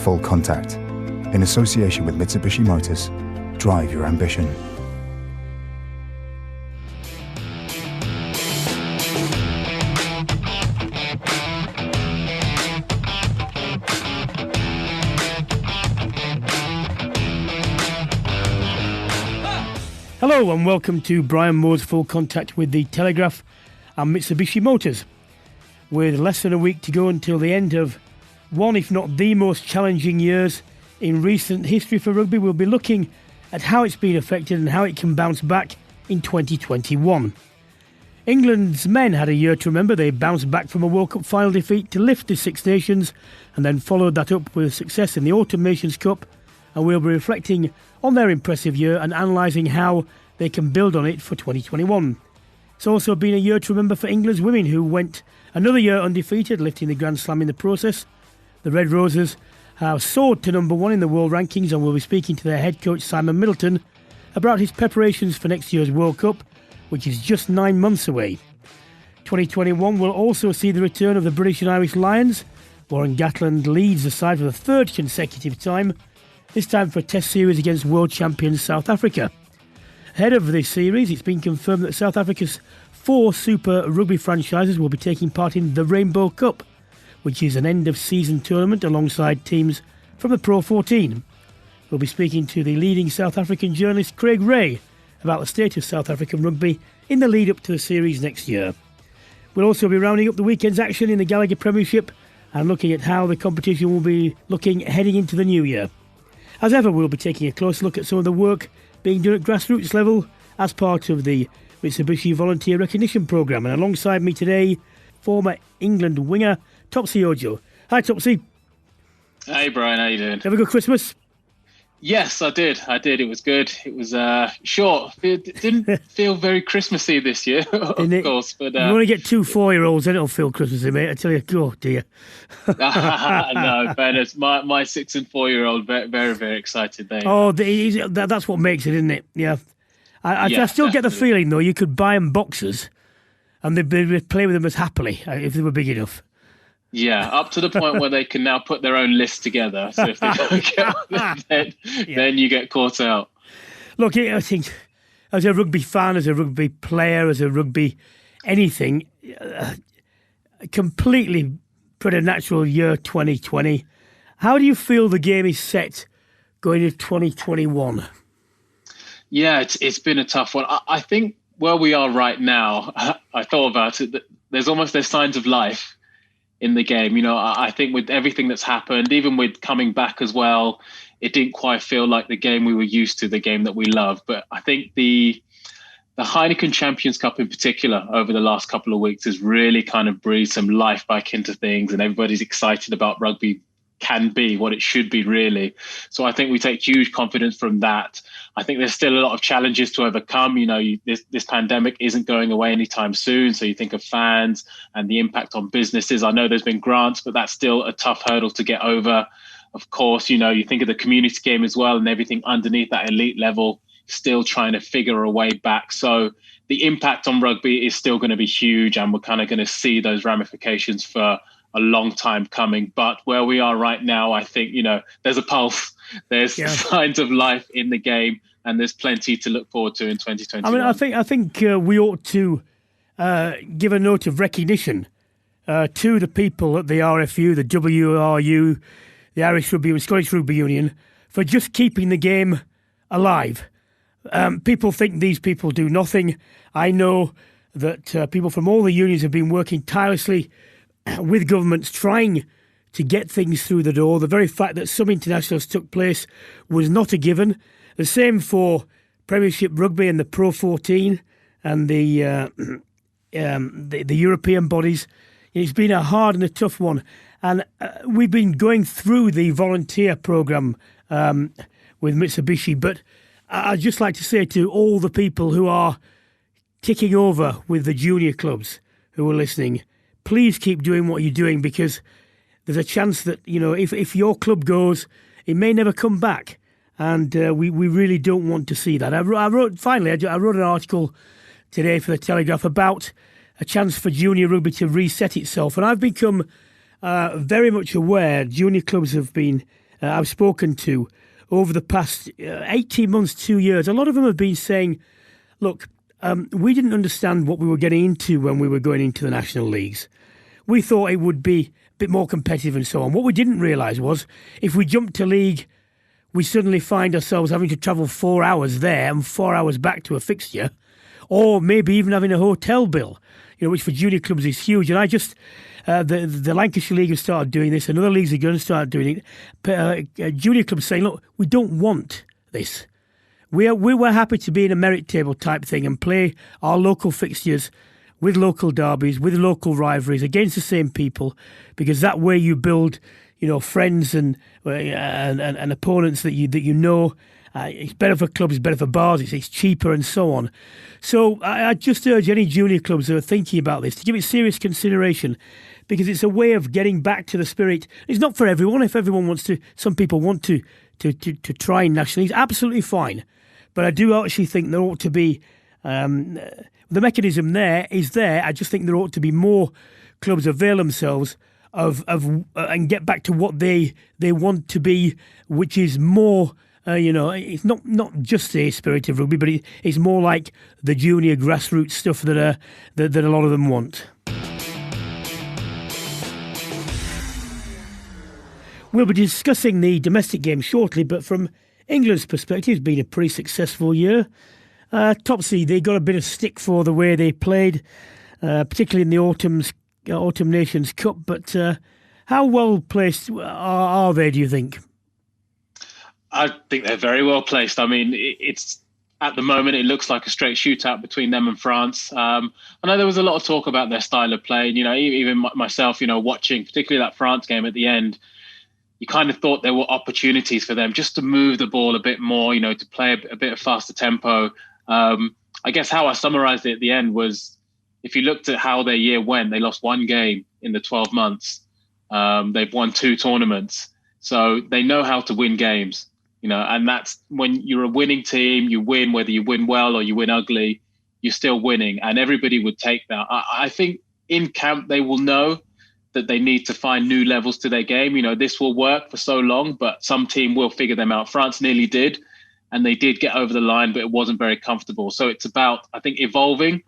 Full Contact. In association with Mitsubishi Motors, drive your ambition. Hello and welcome to Brian Moore's Full Contact with the Telegraph and Mitsubishi Motors. With less than a week to go until the end of one, if not the most challenging years in recent history for rugby, we'll be looking at how it's been affected and how it can bounce back in 2021. England's men had a year to remember. They bounced back from a World Cup final defeat to lift the Six Nations and then followed that up with success in the Autumn Nations Cup, and we'll be reflecting on their impressive year and analysing how they can build on it for 2021. It's also been a year to remember for England's women, who went another year undefeated, lifting the Grand Slam in the process. The Red Roses have soared to number one in the world rankings, and we'll be speaking to their head coach Simon Middleton about his preparations for next year's World Cup, which is just 9 months away. 2021 will also see the return of the British and Irish Lions. Warren Gatland leads the side for the third consecutive time, this time for a test series against world champions South Africa. Ahead of this series, it's been confirmed that South Africa's 4 Super Rugby franchises will be taking part in the Rainbow Cup, which is an end-of-season tournament alongside teams from the Pro 14. We'll be speaking to the leading South African journalist Craig Ray about the state of South African rugby in the lead-up to the series next year. We'll also be rounding up the weekend's action in the Gallagher Premiership and looking at how the competition will be looking heading into the new year. As ever, we'll be taking a close look at some of the work being done at grassroots level as part of the Mitsubishi Volunteer Recognition Programme. And alongside me today, former England winger Topsy Ojo. Hi, Topsy. Hey, Brian. How you doing? Have a good Christmas? Yes, I did. It was good. It was short. It didn't feel very Christmassy this year, of course. But you only get 2 4-year-olds, then it'll feel Christmassy, mate. I tell you, oh dear. No, fairness. My 6 and 4-year-old very, very excited. That's what makes it, isn't it? Yeah. I still get the feeling, though, you could buy them boxes and they'd play with them as happily if they were big enough. Yeah, up to the point where they can now put their own list together. So if they don't get then you get caught out. Look, I think as a rugby fan, as a rugby player, as a rugby anything, completely preternatural year 2020. How do you feel the game is set going into 2021? Yeah, it's been a tough one. I think where we are right now, I thought about it, there's signs of life in the game. You know, I think with everything that's happened, even with coming back as well, it didn't quite feel like the game we were used to, the game that we love. But I think the Heineken Champions Cup in particular over the last couple of weeks has really kind of breathed some life back into things, and everybody's excited about rugby can be what it should be, really. So I think we take huge confidence from that. I think there's still a lot of challenges to overcome. You know, this pandemic isn't going away anytime soon. So you think of fans and the impact on businesses. I know there's been grants, but that's still a tough hurdle to get over. Of course, you know, you think of the community game as well and everything underneath that elite level, still trying to figure a way back. So the impact on rugby is still going to be huge, and we're kind of going to see those ramifications for a long time coming. But where we are right now, I think, you know, there's a pulse, there's signs of life in the game, and there's plenty to look forward to in 2021. I mean, I think we ought to give a note of recognition to the people at the RFU, the WRU, the Irish Rugby and Scottish Rugby Union, for just keeping the game alive. People think these people do nothing. I know that people from all the unions have been working tirelessly with governments trying to get things through the door. The very fact that some internationals took place was not a given. The same for Premiership Rugby and the Pro 14 and the European bodies. It's been a hard and a tough one. And we've been going through the volunteer programme with Mitsubishi, but I'd just like to say to all the people who are ticking over with the junior clubs who are listening, please keep doing what you're doing, because there's a chance that, you know, if your club goes, it may never come back. And we really don't want to see that. I wrote an article today for the Telegraph about a chance for junior rugby to reset itself. And I've become very much aware junior clubs have been I've spoken to over the past 18 months, 2 years, a lot of them have been saying, look, we didn't understand what we were getting into when we were going into the national leagues. We thought it would be a bit more competitive and so on. What we didn't realise was if we jumped to league, we suddenly find ourselves having to travel 4 hours there and 4 hours back to a fixture, or maybe even having a hotel bill, which for junior clubs is huge. And I just, the Lancashire League have started doing this, and other leagues are going to start doing it. Junior clubs saying, look, we don't want this. We were happy to be in a merit table type thing and play our local fixtures with local derbies, with local rivalries against the same people, because that way you build, friends and opponents that you know. It's better for clubs, better for bars, it's cheaper and so on. So I just urge any junior clubs that are thinking about this to give it serious consideration, because it's a way of getting back to the spirit. It's not for everyone. If everyone wants to, some people want to try national leagues, absolutely fine. But I do actually think there ought to be, the mechanism there is there. I just think there ought to be more clubs avail themselves of and get back to what they want to be, which is more, it's not just the spirit of rugby, but it's more like the junior grassroots stuff that a lot of them want. We'll be discussing the domestic game shortly, but from England's perspective, it's been a pretty successful year. Topsy, they got a bit of stick for the way they played, particularly in the Autumn Nations Cup. But how well placed are they, do you think? I think they're very well placed. I mean, it's at the moment it looks like a straight shootout between them and France. I know there was a lot of talk about their style of play. Even myself, watching particularly that France game at the end, you kind of thought there were opportunities for them just to move the ball a bit more, to play a bit of faster tempo. I guess how I summarized it at the end was, if you looked at how their year went, they lost one game in the 12 months. They've won 2 tournaments. So they know how to win games, and that's when you're a winning team, you win, whether you win well or you win ugly, you're still winning. And everybody would take that. I think in camp, they will know that they need to find new levels to their game. This will work for so long, but some team will figure them out. France nearly did, and they did get over the line, but it wasn't very comfortable. So it's about, I think, evolving,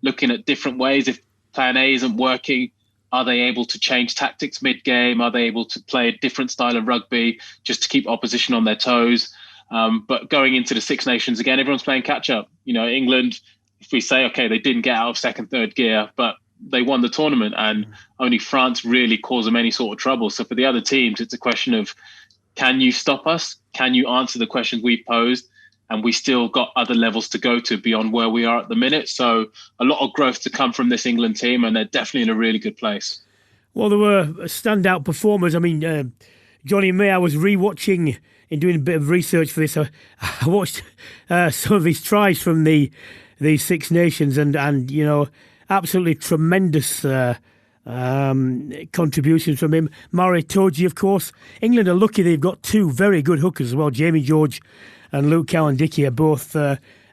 looking at different ways. If plan A isn't working, are they able to change tactics mid-game? Are they able to play a different style of rugby just to keep opposition on their toes? But going into the Six Nations again, everyone's playing catch-up. England, if we say, okay, they didn't get out of second, third gear, but they won the tournament, and only France really caused them any sort of trouble. So for the other teams, it's a question of, can you stop us? Can you answer the questions we've posed? And we still got other levels to go to beyond where we are at the minute. So a lot of growth to come from this England team, and they're definitely in a really good place. Well, there were standout performers. I mean, Johnny May, I was rewatching and doing a bit of research for this. I watched some of his tries from the Six Nations, and absolutely tremendous contributions from him. Mare Toji, of course. England are lucky they've got 2 very good hookers as well. Jamie George and Luke Cowan-Dickey are both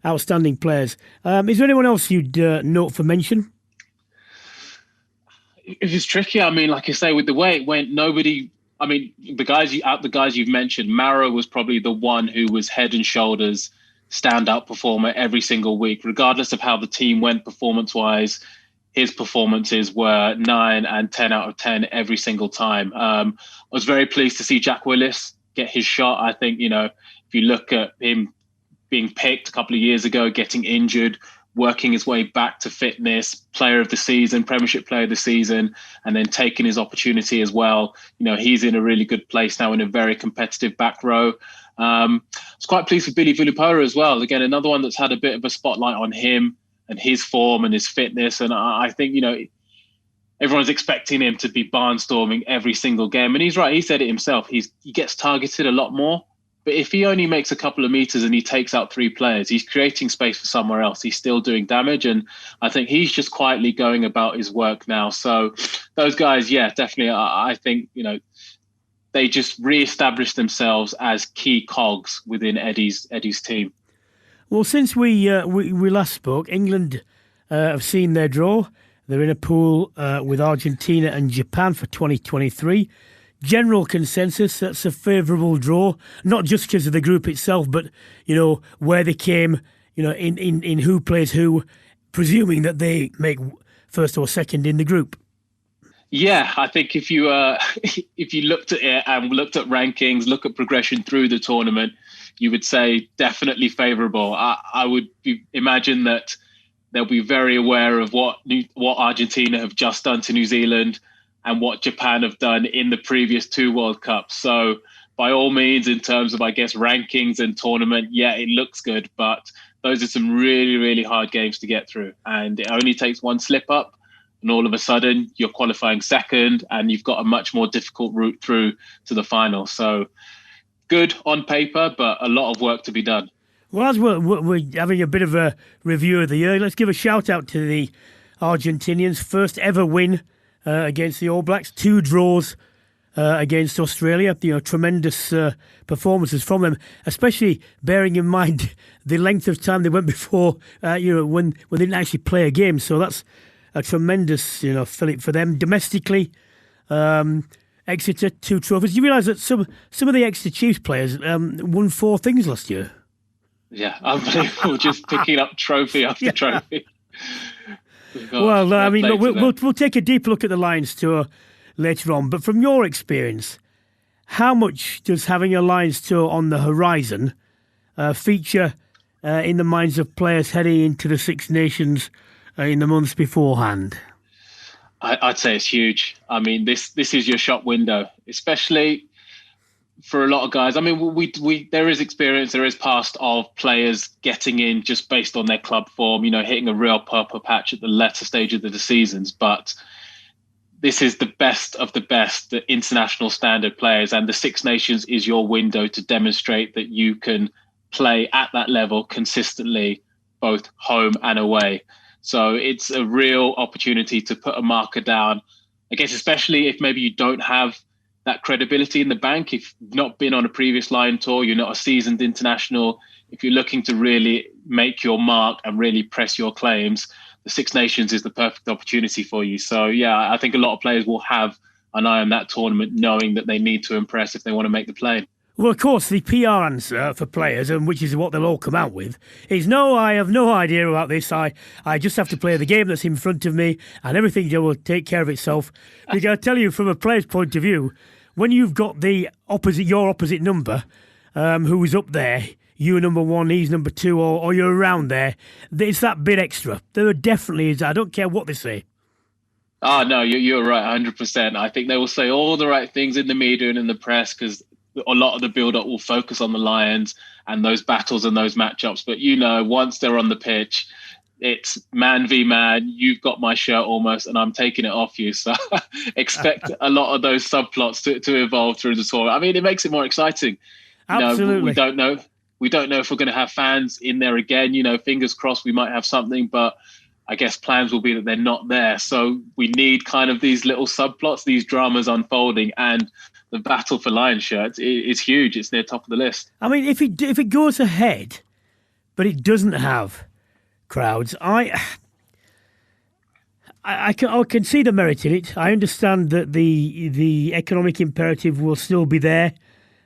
outstanding players. Is there anyone else you'd note for mention? It was tricky. I mean, like I say, with the way it went, nobody... I mean, the guys you've mentioned, Mara was probably the one who was head and shoulders standout performer every single week, regardless of how the team went performance-wise. His performances were 9 and 10 out of 10 every single time. I was very pleased to see Jack Willis get his shot. I think, if you look at him being picked a couple of years ago, getting injured, working his way back to fitness, player of the season, Premiership player of the season, and then taking his opportunity as well. He's in a really good place now in a very competitive back row. I was quite pleased with Billy Vunipola as well. Again, another one that's had a bit of a spotlight on him and his form and his fitness. And I think, everyone's expecting him to be barnstorming every single game. And he's right. He said it himself. He gets targeted a lot more. But if he only makes a couple of meters and he takes out 3 players, he's creating space for somewhere else. He's still doing damage. And I think he's just quietly going about his work now. So those guys, yeah, definitely. I think, they just re-established themselves as key cogs within Eddie's team. Well, since we last spoke, England have seen their draw. They're in a pool with Argentina and Japan for 2023. general consensus that's a favourable draw, not just because of the group itself, but, where they came, in who plays who, presuming that they make first or second in the group. Yeah, I think if you if you looked at it and looked at rankings, look at progression through the tournament, you would say definitely favourable. I would imagine that they'll be very aware of what Argentina have just done to New Zealand and what Japan have done in the previous 2 World Cups. So by all means, in terms of, I guess, rankings and tournament, yeah, it looks good. But those are some really, really hard games to get through. And it only takes one slip up and all of a sudden you're qualifying second and you've got a much more difficult route through to the final. So good on paper, but a lot of work to be done. Well, as we're having a bit of a review of the year, let's give a shout out to the Argentinians. First ever win against the All Blacks, 2 draws against Australia. Tremendous performances from them, especially bearing in mind the length of time they went before, when they didn't actually play a game. So that's a tremendous, fillip for them. Domestically, Exeter, 2 trophies. You realise that some of the Exeter Chiefs players won 4 things last year. Yeah, unbelievable. Just picking up trophy after trophy. Well, look, we'll take a deep look at the Lions tour later on. But from your experience, how much does having a Lions tour on the horizon feature in the minds of players heading into the Six Nations in the months beforehand? I'd say it's huge. I mean, this is your shop window, especially for a lot of guys. I mean, we there is experience, there is past of players getting in just based on their club form, hitting a real purple patch at the latter stage of the seasons. But this is the best of the best, the international standard players, and the Six Nations is your window to demonstrate that you can play at that level consistently, both home and away. So it's a real opportunity to put a marker down, I guess, especially if maybe you don't have that credibility in the bank. If you've not been on a previous Lion tour, you're not a seasoned international. If you're looking to really make your mark and really press your claims, the Six Nations is the perfect opportunity for you. So, yeah, I think a lot of players will have an eye on that tournament, knowing that they need to impress if they want to make the play. Well, of course, the PR answer for players, and which is what they'll all come out with, is no, I have no idea about this. I just have to play the game that's in front of me and everything will take care of itself. Because I tell you, from a player's point of view, when you've got your opposite number, who's up there, you're number 1, he's number 2, or you're around there, it's that bit extra. There definitely is. I don't care what they say. Oh, no, you're right, 100%. I think they will say all the right things in the media and in the press because a lot of the build-up will focus on the Lions and those battles and those matchups. But, once they're on the pitch, it's man v man. You've got my shirt almost, and I'm taking it off you. So expect a lot of those subplots to evolve through the tour. I mean, it makes it more exciting. Absolutely. We don't know. We don't know if we're going to have fans in there again. Fingers crossed we might have something, but I guess plans will be that they're not there. So we need kind of these little subplots, these dramas unfolding, and the battle for Lion shirts is huge. It's near top of the list. I mean, if it goes ahead, but it doesn't have crowds, I can see the merit in it. I understand that the economic imperative will still be there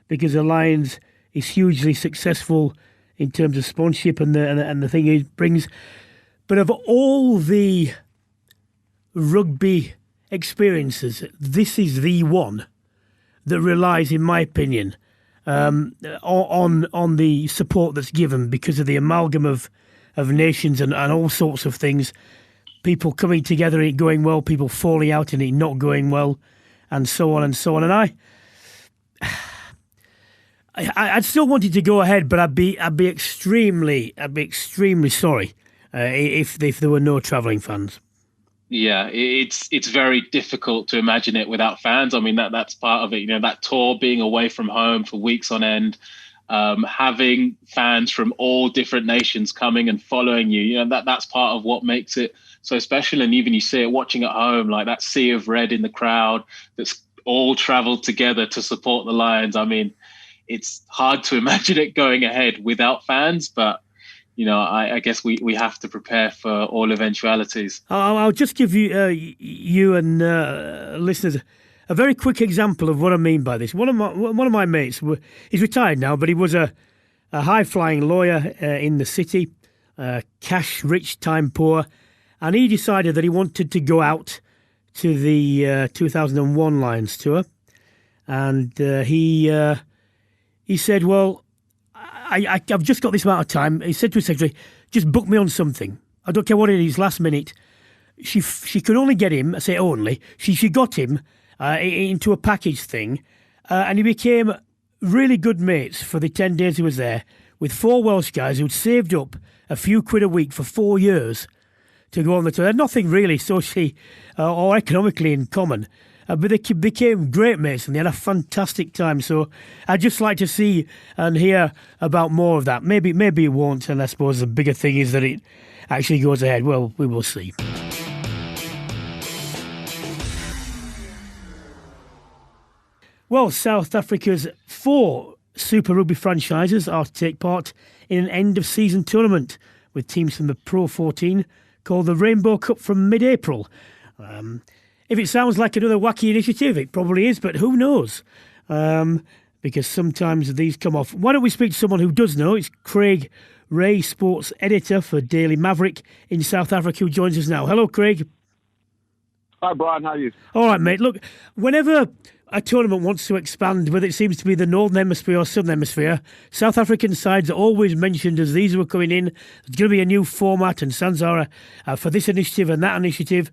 because the Lions is hugely successful in terms of sponsorship and the thing it brings. But of all the rugby experiences, this is the one that relies, in my opinion, on the support that's given because of the amalgam of nations and all sorts of things. People coming together and it going well, people falling out and it not going well, and so on and so on. And I'd still want it to go ahead, but I'd be extremely sorry if there were no travelling fans. Yeah, it's very difficult to imagine it without fans. I mean, that's part of it. That tour, being away from home for weeks on end, having fans from all different nations coming and following you. That's part of what makes it so special. And even you see it watching at home, like that sea of red in the crowd that's all travelled together to support the Lions. I mean, it's hard to imagine it going ahead without fans, but I guess we have to prepare for all eventualities. I'll just give you and listeners a very quick example of what I mean by this. One of my mates, he's retired now, but he was a high-flying lawyer in the city, cash rich, time poor, and he decided that he wanted to go out to the 2001 Lions tour, and he said, "Well, I've just got this amount of time." He said to his secretary, "Just book me on something. I don't care what it is, last minute." She could only get him, I say only, she got him into a package thing, and he became really good mates for the 10 days he was there with 4 Welsh guys who'd saved up a few quid a week for 4 years to go on the tour. They had nothing really socially or economically in common, but they became great mates and they had a fantastic time. So I'd just like to see and hear about more of that. Maybe it won't, and I suppose the bigger thing is that it actually goes ahead. Well, we will see. Well, South Africa's 4 Super Rugby franchises are to take part in an end-of-season tournament with teams from the Pro 14 called the Rainbow Cup from mid-April. If it sounds like another wacky initiative, it probably is, but who knows? Because sometimes these come off. Why don't we speak to someone who does know? It's Craig Ray, sports editor for Daily Maverick in South Africa, who joins us now. Hello, Craig. Hi, Brian. How are you? All right, mate. Look, whenever a tournament wants to expand, whether it seems to be the Northern Hemisphere or Southern Hemisphere, South African sides are always mentioned as these who are coming in. There's going to be a new format and Sanzara for this initiative and that initiative.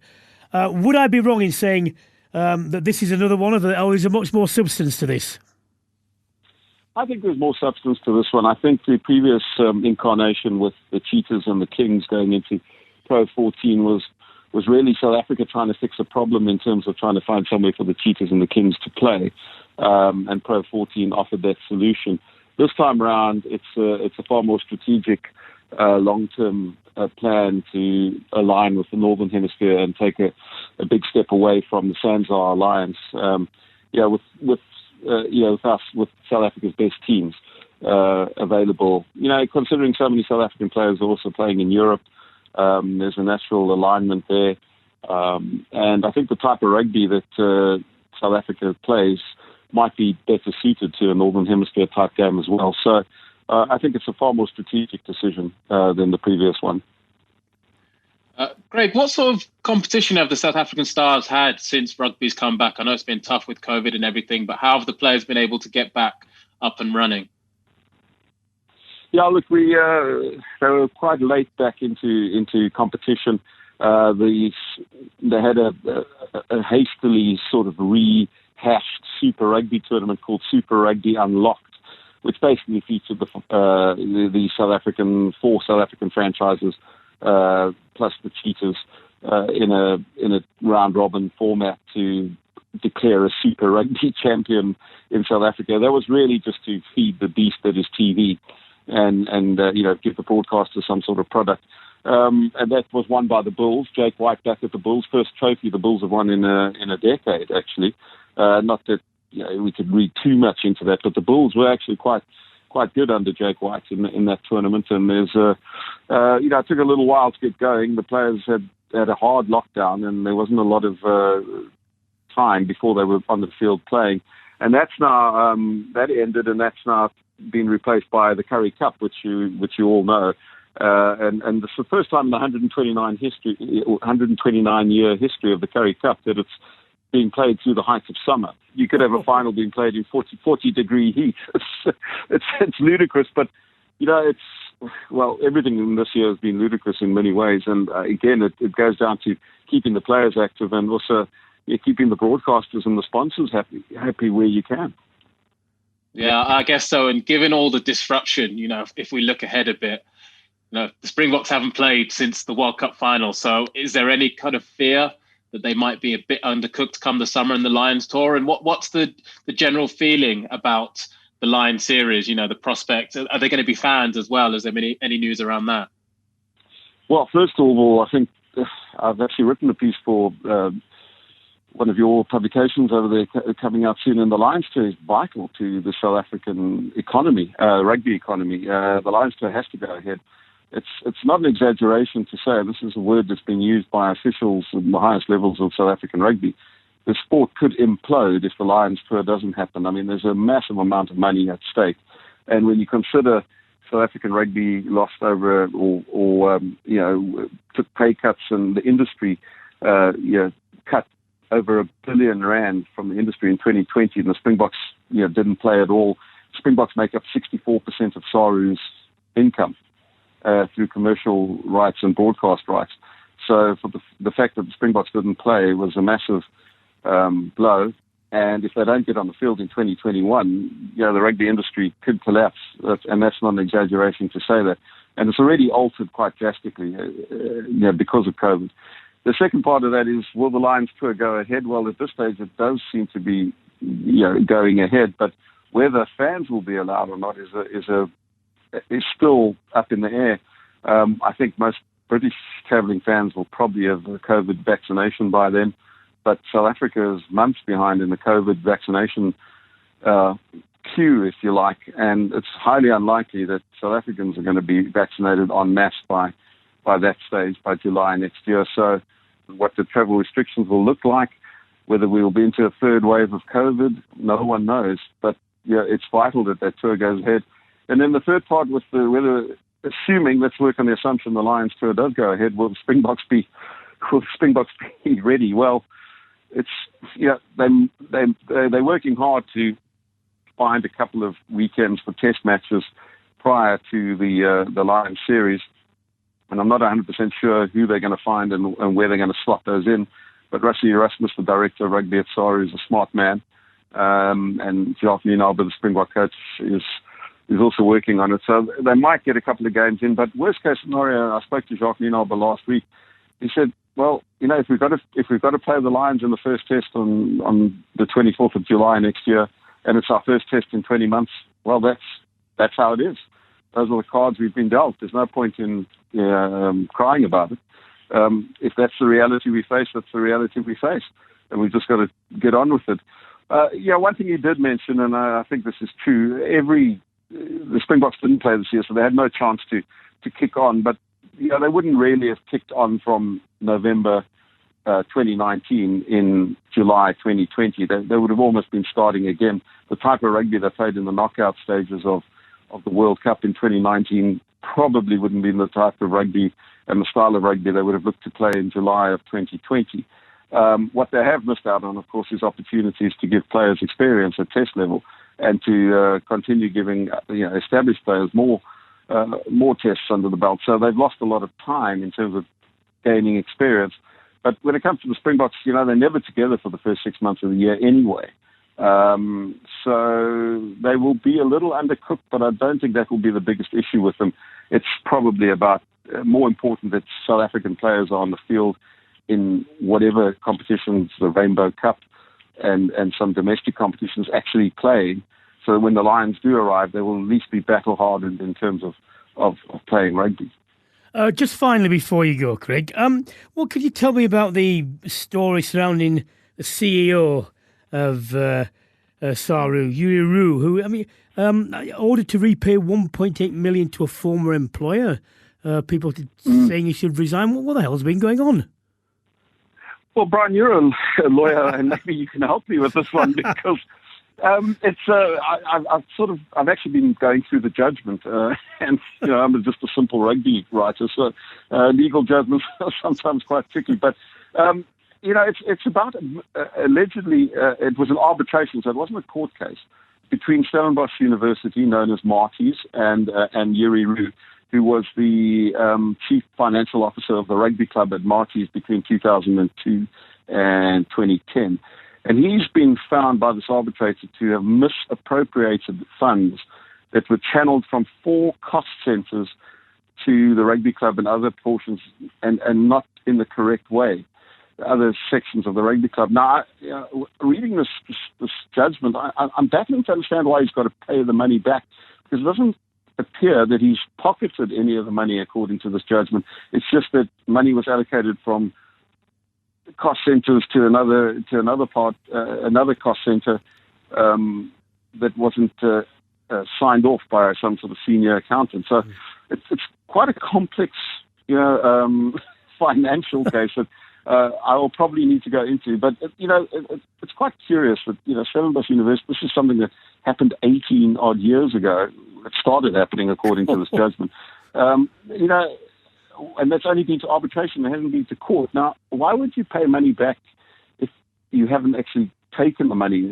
Would I be wrong in saying that this is another one of the, or is there much more substance to this? I think there's more substance to this one. I think the previous incarnation with the Cheetahs and the Kings going into Pro 14 was really South Africa trying to fix a problem in terms of trying to find somewhere for the Cheetahs and the Kings to play, and Pro 14 offered that solution. This time around, it's a far more strategic, long-term plan to align with the Northern Hemisphere and take a big step away from the SANZAR alliance. With South Africa's best teams available. Considering so many South African players are also playing in Europe. There's a natural alignment there. And I think the type of rugby that South Africa plays might be better suited to a Northern Hemisphere type game as well. So I think it's a far more strategic decision than the previous one. Greg, what sort of competition have the South African Stars had since rugby's come back? I know it's been tough with COVID and everything, but how have the players been able to get back up and running? Yeah, look, they were quite late back into competition. They had a hastily sort of rehashed Super Rugby tournament called Super Rugby Unlocked, which basically featured the four South African franchises plus the Cheetahs in a round robin format to declare a Super Rugby champion in South Africa. That was really just to feed the beast that is TV. And give the broadcaster some sort of product. And that was won by the Bulls. Jake White back at the Bulls. First trophy the Bulls have won in a decade, actually. Not that we could read too much into that, but the Bulls were actually quite good under Jake White in that tournament. And there's it took a little while to get going. The players had a hard lockdown, and there wasn't a lot of time before they were on the field playing. And that's now that ended, and that's now been replaced by the Currie Cup, which you all know, and it's the first time in the 129-year history of the Currie Cup that it's being played through the height of summer. You could have a final being played in 40-degree heat. It's ludicrous, but everything in this year has been ludicrous in many ways, and again, it goes down to keeping the players active and also keeping the broadcasters and the sponsors happy where you can. Yeah, I guess so. And given all the disruption, if we look ahead a bit, the Springboks haven't played since the World Cup final. So is there any kind of fear that they might be a bit undercooked come the summer in the Lions tour? And what's the general feeling about the Lions series, the prospects? Are they going to be fans as well? Is there any news around that? Well, first of all, I think I've actually written a piece for one of your publications over there coming out soon, and the Lions Tour is vital to the South African economy, rugby economy. The Lions Tour has to go ahead. It's not an exaggeration to say, this is a word that's been used by officials at the highest levels of South African rugby, the sport could implode if the Lions tour doesn't happen. I mean, there's a massive amount of money at stake. And when you consider South African rugby lost over took pay cuts, and the industry, cut over R1 billion from the industry in 2020, and the Springboks, didn't play at all. Springboks make up 64% of SARU's income through commercial rights and broadcast rights. So for the fact that the Springboks didn't play was a massive blow. And if they don't get on the field in 2021, the rugby industry could collapse. And that's not an exaggeration to say that. And it's already altered quite drastically, because of COVID. The second part of that is, will the Lions tour go ahead? Well, at this stage, it does seem to be, going ahead. But whether fans will be allowed or not is still up in the air. I think most British travelling fans will probably have a COVID vaccination by then. But South Africa is months behind in the COVID vaccination queue, if you like, and it's highly unlikely that South Africans are going to be vaccinated en masse by that stage, by July next year. So what the travel restrictions will look like, whether we will be into a third wave of COVID, no one knows. But it's vital that tour goes ahead. And then the third part was assuming, let's work on the assumption the Lions tour does go ahead, will the Springboks be ready? Well, they're working hard to find a couple of weekends for test matches prior to the Lions series, and I'm not 100% sure who they're going to find and where they're going to slot those in. But Rassie Erasmus, the director of rugby at SARU, is a smart man, and Jacques Nienaber, the Springbok coach, is also working on it. So they might get a couple of games in. But worst case scenario, I spoke to Jacques Nienaber last week. He said, well, if we've got to play the Lions in the first test on the 24th of July next year, and it's our first test in 20 months, well, that's how it is. Those are the cards we've been dealt. There's no point in crying about it. If that's the reality we face, that's the reality we face, and we've just got to get on with it. One thing you did mention, and I think this is true, the Springboks didn't play this year, so they had no chance to kick on, but they wouldn't really have kicked on from November 2019 in July 2020. They would have almost been starting again. The type of rugby they played in the knockout stages of the World Cup in 2019 probably wouldn't be the type of rugby and the style of rugby they would have looked to play in July of 2020. What they have missed out on, of course, is opportunities to give players experience at test level and to continue giving established players more tests under the belt. So they've lost a lot of time in terms of gaining experience. But when it comes to the Springboks, they're never together for the first 6 months of the year anyway. So they will be a little undercooked, but I don't think that will be the biggest issue with them. It's probably about more important that South African players are on the field in whatever competitions, the Rainbow Cup and some domestic competitions, actually playing. So that when the Lions do arrive, they will at least be battle-hardened in terms of playing rugby. Just finally, before you go, Craig, what could you tell me about the story surrounding the CEO of SARU, Yuri Roo, who, ordered to repay $1.8 million to a former employer? People saying he should resign. What the hell's been going on? Well, Brian, you're a lawyer, and maybe you can help me with this one because I've actually been going through the judgment, and I'm just a simple rugby writer, so legal judgments are sometimes quite tricky. But it's about allegedly it was an arbitration, so it wasn't a court case between Stellenbosch University, known as Marties, and Yuri Roo, who was the chief financial officer of the rugby club at Marties between 2002 and 2010. And he's been found by this arbitrator to have misappropriated funds that were channeled from 4 cost centres to the rugby club and other portions, and not in the correct way, other sections of the rugby club. Now, reading this judgment, I'm battling to understand why he's got to pay the money back, because it doesn't appear that he's pocketed any of the money according to this judgment. It's just that money was allocated from cost centres to another cost centre that wasn't signed off by some sort of senior accountant. So it's quite a complex financial case. I will probably need to go into. But, it's quite curious that, Stellenbosch University, this is something that happened 18 odd years ago. It started happening according to this judgment. And that's only been to arbitration. It hasn't been to court. Now, why would you pay money back if you haven't actually taken the money?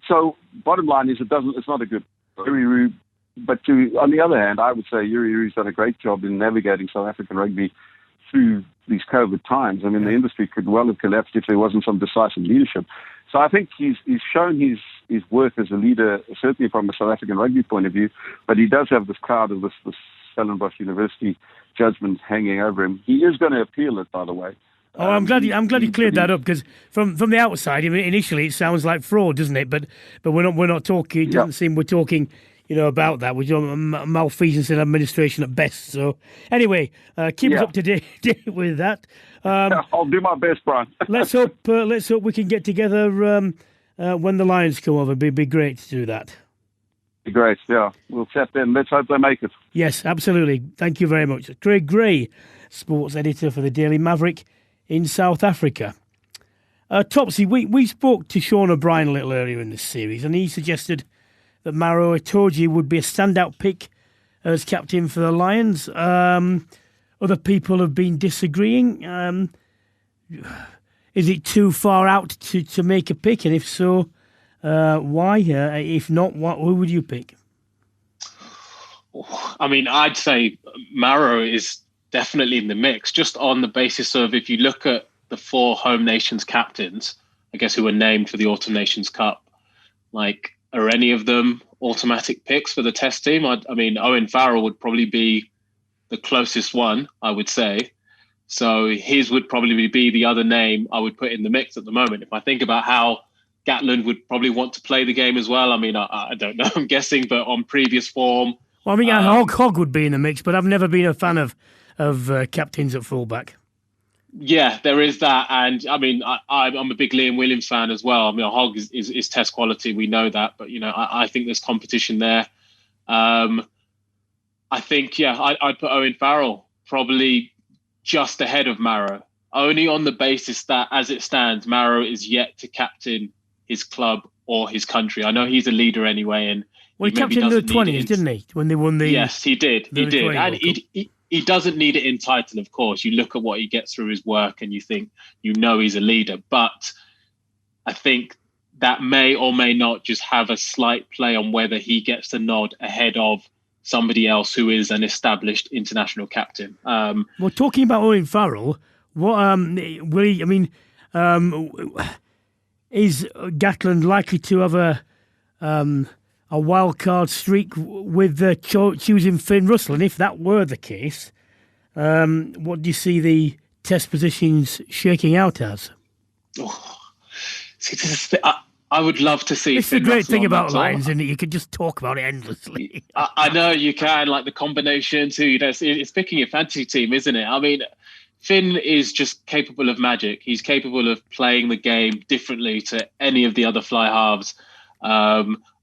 So bottom line is it's not a good Uriru. But on the other hand, I would say Uriru's done a great job in navigating South African rugby through these COVID times. I mean, the industry could well have collapsed if there wasn't some decisive leadership. So I think he's shown his worth as a leader, certainly from a South African rugby point of view, but he does have this cloud of this Stellenbosch University judgment hanging over him. He is going to appeal it, by the way. Oh, I'm glad you cleared that up, because from the outside, initially it sounds like fraud, doesn't it? But we're not talking. It doesn't seem we're talking, about that. We're talking malfeasance in administration at best. So anyway, keep us up to date with that. I'll do my best, Brian. let's hope we can get together when the Lions come over. It'd be great to do that. Great, yeah. We'll chat then. Let's hope they make it. Yes, absolutely. Thank you very much. Craig Gray, sports editor for the Daily Maverick in South Africa. Topsy, we spoke to Sean O'Brien a little earlier in this series, and he suggested that Maro Itoje would be a standout pick as captain for the Lions. Other people have been disagreeing. Is it too far out to make a pick? And if so, why? If not, who would you pick? I mean, I'd say Maro is definitely in the mix, just on the basis of, if you look at the 4 home nations captains, I guess, who were named for the Autumn Nations Cup, are any of them automatic picks for the test team? I mean, Owen Farrell would probably be the closest one, I would say. So his would probably be the other name I would put in the mix at the moment. If I think about how Gatland would probably want to play the game as well, I mean, I don't know, I'm guessing, but on previous form. Well, I mean, Hogg would be in the mix, but I've never been a fan of captains at fullback. Yeah, there is that. And I mean, I'm a big Liam Williams fan as well. I mean, Hogg is test quality. We know that. But, I think there's competition there. I think, I'd put Owen Farrell probably just ahead of Maro, only on the basis that, as it stands, Maro is yet to captain his club or his country. I know he's a leader anyway. And well, he captained the 20s, didn't he? When they won the... Yes, he did. He did. And he doesn't need it in title, of course. You look at what he gets through his work and you think, he's a leader. But I think that may or may not just have a slight play on whether he gets the nod ahead of somebody else who is an established international captain. Well, talking about Owen Farrell, what will he? I mean, is Gatland likely to have a wild card streak with choosing Finn Russell? And if that were the case, what do you see the test positions shaking out as? I would love to see. It's the great thing about Lions, isn't it? You could just talk about it endlessly. I know you can, like the combination too. It's picking your fantasy team, isn't it? I mean, Finn is just capable of magic. He's capable of playing the game differently to any of the other fly halves.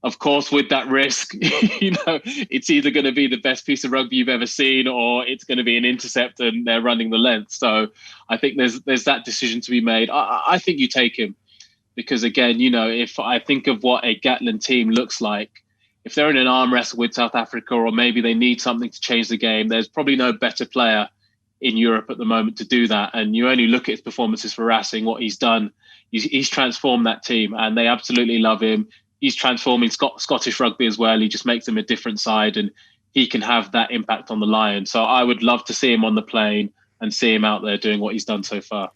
Of course, with that risk, it's either going to be the best piece of rugby you've ever seen, or it's going to be an intercept and they're running the length. So I think there's that decision to be made. I think you take him because, again, if I think of what a Gatland team looks like, if they're in an arm wrestle with South Africa, or maybe they need something to change the game, there's probably no better player in Europe at the moment to do that. And you only look at his performances for Racing, what he's done. He's transformed that team and they absolutely love him. He's transforming Scottish rugby as well. He just makes them a different side and he can have that impact on the Lions. So I would love to see him on the plane and see him out there doing what he's done so far.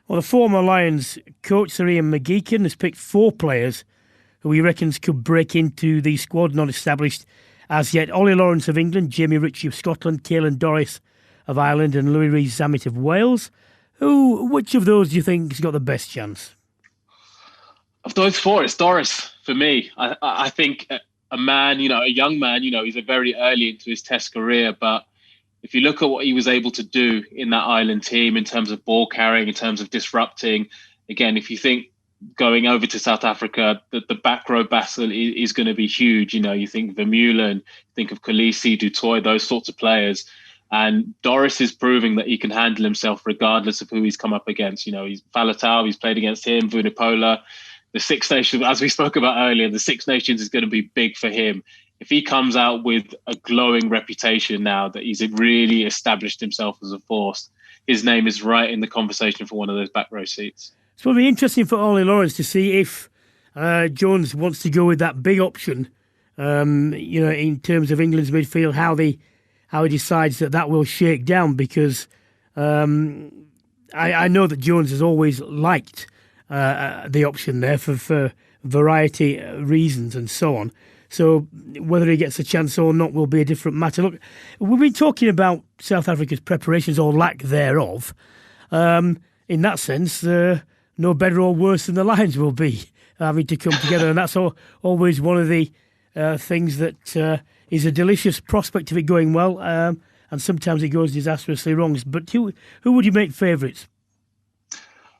Well, the former Lions coach, Sir Ian McGeechan, has picked 4 players who he reckons could break into the squad not established as yet. Ollie Lawrence of England, Jamie Ritchie of Scotland, Caelan Doris of Ireland and Louis Rees-Zammit of Wales. Which of those do you think has got the best chance? Of those 4, it's Doris for me. I think a man, a young man, he's a very early into his test career, but if you look at what he was able to do in that Ireland team in terms of ball carrying, in terms of disrupting, again, if you think going over to South Africa, the back row battle is going to be huge. You think Vermeulen, think of Khaleesi, Dutoy, those sorts of players. And Doris is proving that he can handle himself regardless of who he's come up against. He's Faletau, he's played against him, Vunipola. The Six Nations, as we spoke about earlier, the Six Nations is going to be big for him. If he comes out with a glowing reputation now that he's really established himself as a force, his name is right in the conversation for one of those back row seats. So it'll be interesting for Ollie Lawrence to see if Jones wants to go with that big option, in terms of England's midfield, how he decides that will shake down, because I know that Jones has always liked the option there for variety reasons and so on. So whether he gets a chance or not will be a different matter. Look, we've been talking about South Africa's preparations or lack thereof. In that sense, no better or worse than the Lions will be having to come together. And that's always one of the things that is a delicious prospect of it going well. And sometimes it goes disastrously wrong. But who would you make favourites?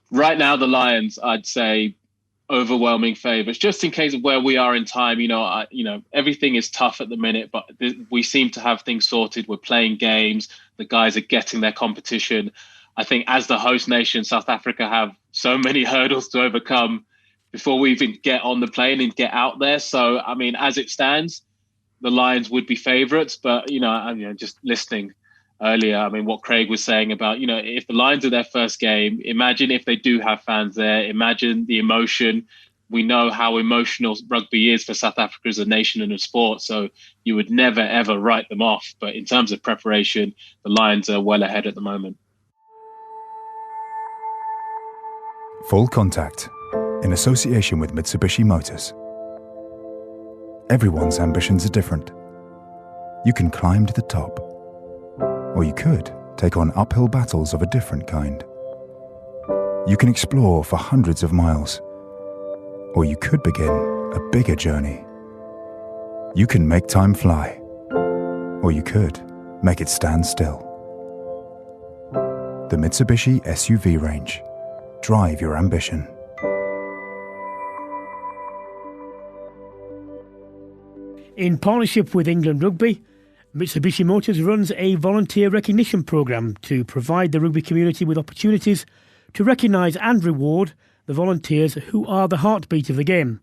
Right now, the Lions, I'd say, overwhelming favourites. Just in case of where we are in time, everything is tough at the minute, but we seem to have things sorted. We're playing games. The guys are getting their competition. I think as the host nation, South Africa have so many hurdles to overcome before we even get on the plane and get out there. So, as it stands, the Lions would be favourites. But, just listening earlier, what Craig was saying about, if the Lions are their first game, imagine if they do have fans there, imagine the emotion. We know how emotional rugby is for South Africa as a nation and a sport, so you would never, ever write them off. But in terms of preparation, the Lions are well ahead at the moment. Full Contact, in association with Mitsubishi Motors. Everyone's ambitions are different. You can climb to the top, or you could take on uphill battles of a different kind. You can explore for hundreds of miles, or you could begin a bigger journey. You can make time fly, or you could make it stand still. The Mitsubishi SUV range. Drive your ambition. In partnership with England Rugby, Mitsubishi Motors runs a volunteer recognition programme to provide the rugby community with opportunities to recognise and reward the volunteers who are the heartbeat of the game.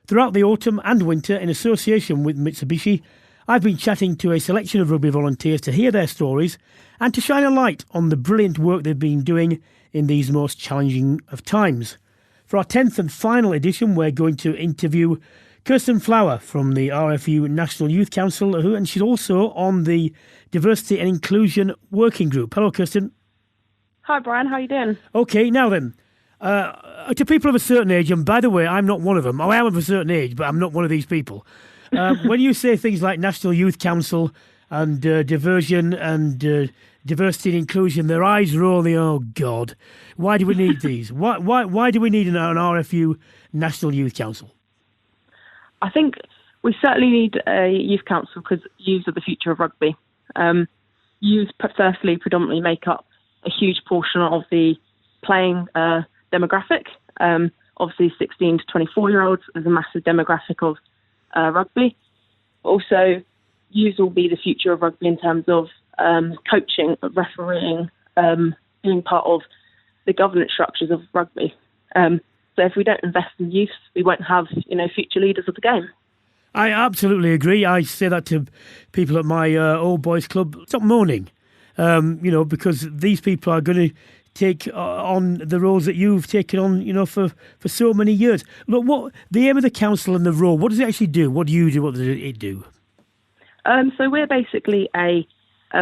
Throughout the autumn and winter, in association with Mitsubishi, I've been chatting to a selection of rugby volunteers to hear their stories and to shine a light on the brilliant work they've been doing in these most challenging of times. For our 10th and final edition, we're going to interview Kirsten Flower from the RFU National Youth Council, and she's also on the Diversity and Inclusion Working Group. Hello, Kirsten. Hi, Brian. How are you doing? OK, now then, to people of a certain age, and by the way, I'm not one of them. I am of a certain age, but I'm not one of these people. When you say things like National Youth Council and diversion and diversity and inclusion, their eyes roll. Oh, God, why do we need these? Why do we need an RFU National Youth Council? I think we certainly need a youth council because youths are the future of rugby. Youth firstly predominantly make up a huge portion of the playing demographic. Obviously 16 to 24-year-olds is a massive demographic of rugby. Also, youths will be the future of rugby in terms of coaching, refereeing, being part of the governance structures of rugby. So if we don't invest in youth, we won't have, future leaders of the game. I absolutely agree. I say that to people at my old boys club. Stop moaning, because these people are going to take on the roles that you've taken on, for so many years. Look, what the aim of the council and the role, what does it actually do? What do you do? What does it do? So we're basically a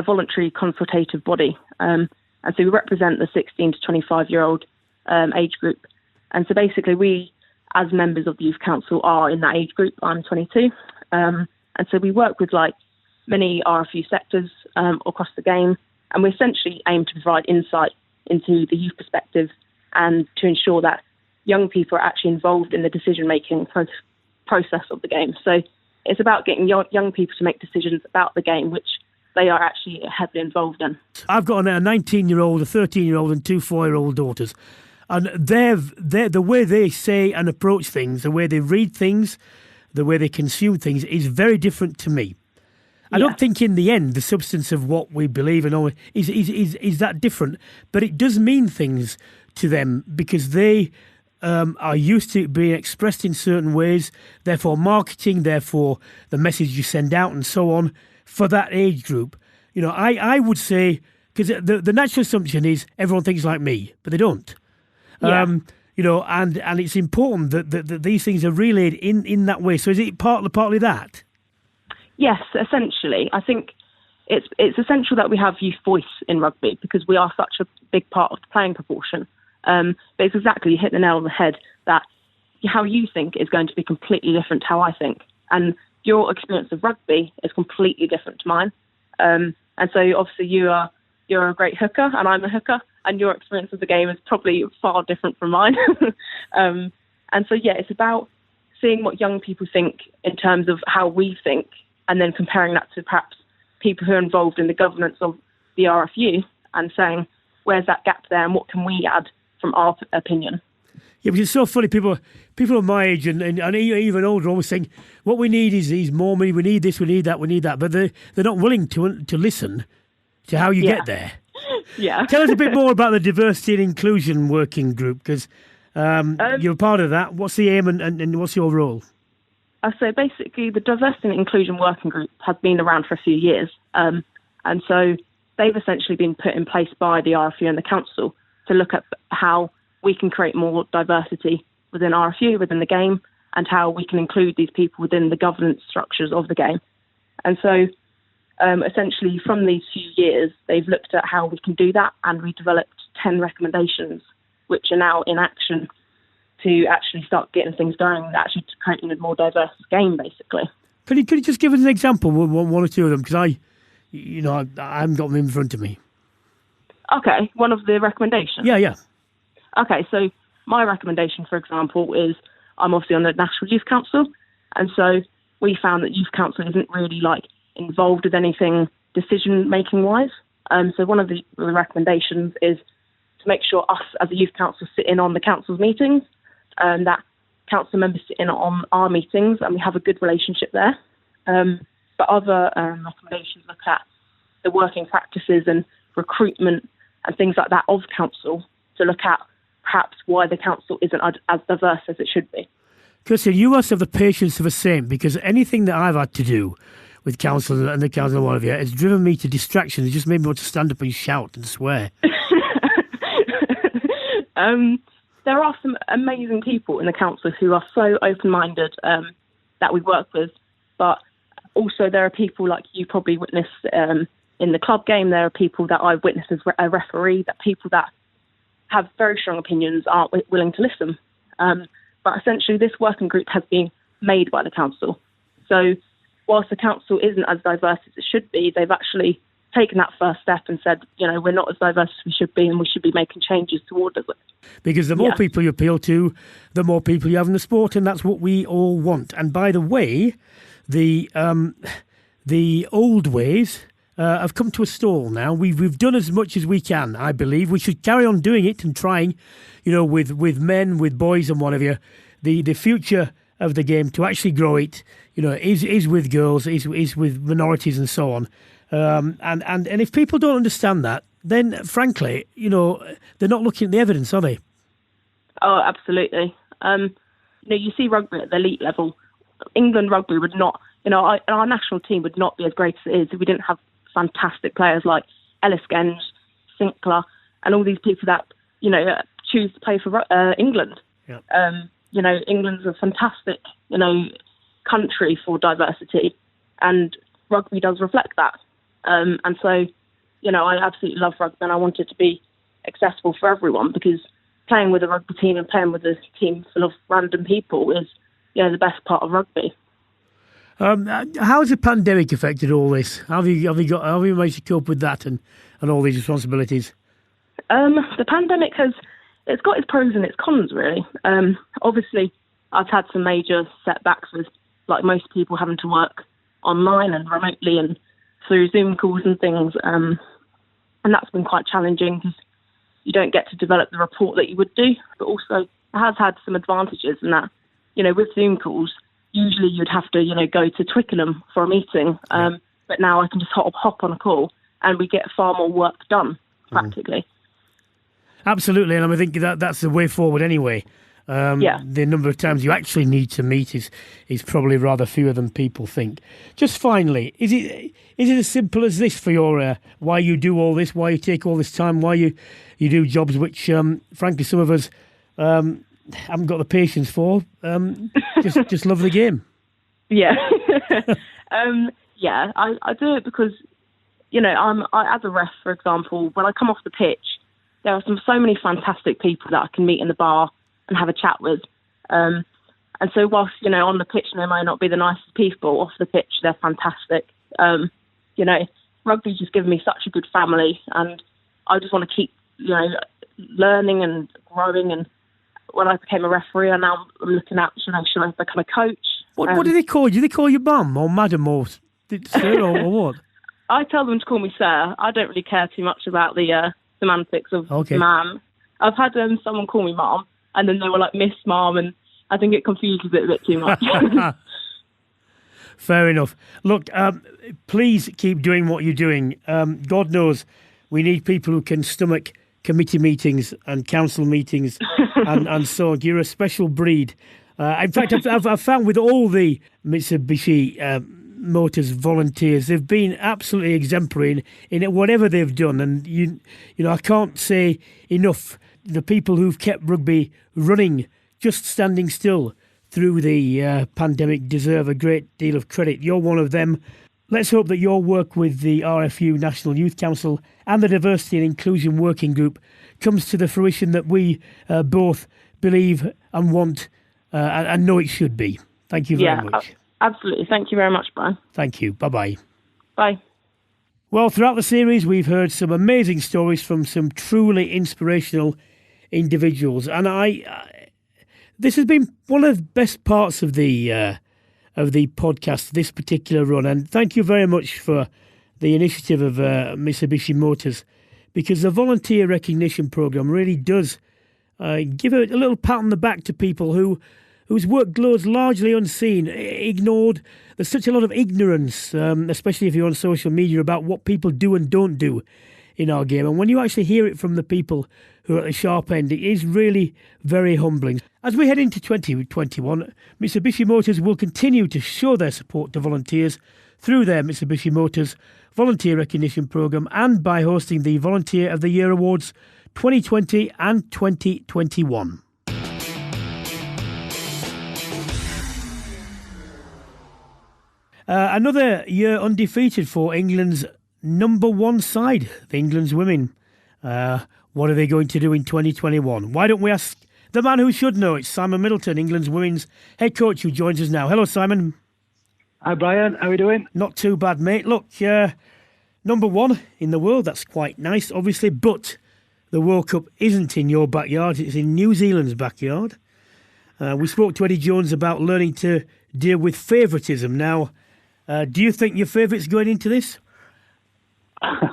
voluntary consultative body. And so we represent the 16 to 25-year-old age group. And so basically we, as members of the Youth Council, are in that age group. I'm 22. And so we work with many RFU sectors across the game. And we essentially aim to provide insight into the youth perspective and to ensure that young people are actually involved in the decision-making process of the game. So it's about getting young people to make decisions about the game, which they are actually heavily involved in. I've got a 19-year-old, a 13-year-old and 2 4-year-old daughters. And they're the way they say and approach things, the way they read things, the way they consume things is very different to me. I don't think in the end the substance of what we believe and all is that different, but it does mean things to them because they are used to it being expressed in certain ways, therefore marketing, therefore the message you send out and so on for that age group. You know, I would say, because the natural assumption is everyone thinks like me, but they don't. Yeah. You know, and it's important that these things are relayed in that way. So is it partly that? Yes, essentially. I think it's essential that we have youth voice in rugby because we are such a big part of the playing proportion. But it's exactly, you hit the nail on the head, that how you think is going to be completely different to how I think. And your experience of rugby is completely different to mine. And so obviously you're a great hooker and I'm a hooker, and your experience of the game is probably far different from mine. And so, yeah, it's about seeing what young people think in terms of how we think, and then comparing that to perhaps people who are involved in the governance of the RFU and saying, where's that gap there and what can we add from our opinion? Yeah, which is so funny. People of my age and even older always saying, what we need is more money, we need this, we need that. But they're not willing to listen to how you get there. Yeah. Tell us a bit more about the diversity and inclusion working group, because you're part of that. What's the aim and what's your role? So basically, the Diversity and Inclusion Working Group has been around for a few years. And so they've essentially been put in place by the RFU and the council to look at how we can create more diversity within RFU, within the game, and how we can include these people within the governance structures of the game. And so essentially from these few years, they've looked at how we can do that, and we developed 10 recommendations, which are now in action to actually start getting things going, actually to creating a more diverse game, basically. Could you just give us an example, one or two of them? Because I haven't got them in front of me. Okay, one of the recommendations? Yeah. Okay, so my recommendation, for example, is I'm obviously on the National Youth Council, and so we found that Youth Council isn't really involved with anything decision-making wise. So one of the recommendations is to make sure us as a Youth Council sit in on the council's meetings, that council members sit in on our meetings and we have a good relationship there. But other recommendations look at the working practices and recruitment and things like that of council, to look at perhaps why the council isn't as diverse as it should be. Kirsten, you must have the patience of a saint, because anything that I've had to do with council and the council and what have you, it's driven me to distraction. It just made me want to stand up and shout and swear. There are some amazing people in the council who are so open-minded that we work with, but also there are people like you probably witnessed in the club game. There are people that I've witnessed as a referee, that people that have very strong opinions aren't willing to listen. But essentially this working group has been made by the council. So whilst the council isn't as diverse as it should be, they've actually taken that first step and said, we're not as diverse as we should be, and we should be making changes towards it. Because the more people you appeal to, the more people you have in the sport, and that's what we all want. And by the way, the old ways have come to a stall now. We've done as much as we can, I believe. We should carry on doing it and trying, with men, with boys and whatever. The future of the game, to actually grow it, is with girls, is with minorities and so on. And if people don't understand that, then frankly, they're not looking at the evidence, are they? Oh, absolutely. You see rugby at the elite level. England rugby would not, our national team would not be as great as it is if we didn't have fantastic players like Ellis Genge, Sinclair, and all these people that, choose to play for England. Yeah. England's a fantastic, country for diversity, and rugby does reflect that. And so, I absolutely love rugby, and I want it to be accessible for everyone, because playing with a rugby team and playing with a team full of random people is, the best part of rugby. How has the pandemic affected all this? How have you managed to cope with that and all these responsibilities? The pandemic it's got its pros and its cons, really. Obviously, I've had some major setbacks with, like most people, having to work online and remotely and through Zoom calls and things. And that's been quite challenging, because you don't get to develop the report that you would do. But also, it has had some advantages in that, with Zoom calls, usually you'd have to, go to Twickenham for a meeting. but now I can just hop on a call and we get far more work done, practically. Absolutely, and I think that's the way forward anyway. The number of times you actually need to meet is probably rather fewer than people think. Just finally, is it as simple as this for your why you do all this, why you take all this time, why you do jobs which, frankly, some of us haven't got the patience for? Just love the game. Yeah, I do it because I as a ref, for example, when I come off the pitch, there are so many fantastic people that I can meet in the bar and have a chat with. And so whilst, on the pitch they might not be the nicest people, off the pitch they're fantastic. Rugby's just given me such a good family, and I just want to keep, learning and growing. And when I became a referee, and now I'm looking at, should I become a coach? What do they call you? Do they call you mum or madam or sir or what? I tell them to call me sir. I don't really care too much about the semantics of ma'am. I've had someone call me mum, and then they were like Miss Mom, and I think it confuses it a bit too much. Fair enough. Look, please keep doing what you're doing. God knows we need people who can stomach committee meetings and council meetings and so on. You're a special breed. In fact, I've found with all the Mitsubishi Motors volunteers, they've been absolutely exemplary in whatever they've done. And, I can't say enough. The people who've kept rugby running, just standing still through the pandemic, deserve a great deal of credit. You're one of them. Let's hope that your work with the RFU National Youth Council and the Diversity and Inclusion Working Group comes to the fruition that we both believe and want and know it should be. Thank you very much. Absolutely. Thank you very much, Brian. Thank you. Bye-bye. Bye. Well, throughout the series, we've heard some amazing stories from some truly inspirational individuals, and this has been one of the best parts of the podcast, this particular run. And thank you very much for the initiative of Mitsubishi Motors, because the volunteer recognition program really does give a little pat on the back to people whose work goes largely unseen, ignored. There's such a lot of ignorance, especially if you're on social media, about what people do and don't do in our game. And when you actually hear it from the people who are at the sharp end, it is really very humbling. As we head into 2021, Mitsubishi Motors will continue to show their support to volunteers through their Mitsubishi Motors Volunteer Recognition Programme and by hosting the Volunteer of the Year Awards 2020 and 2021. Another year undefeated for England's number one side, the England's women. What are they going to do in 2021? Why don't we ask the man who should know? It's Simon Middleton, England's women's head coach, who joins us now. Hello, Simon. Hi, Brian. How are you doing? Not too bad, mate. Look, number one in the world, that's quite nice, obviously, but the World Cup isn't in your backyard. It's in New Zealand's backyard. We spoke to Eddie Jones about learning to deal with favouritism. Now, do you think your favourites going into this?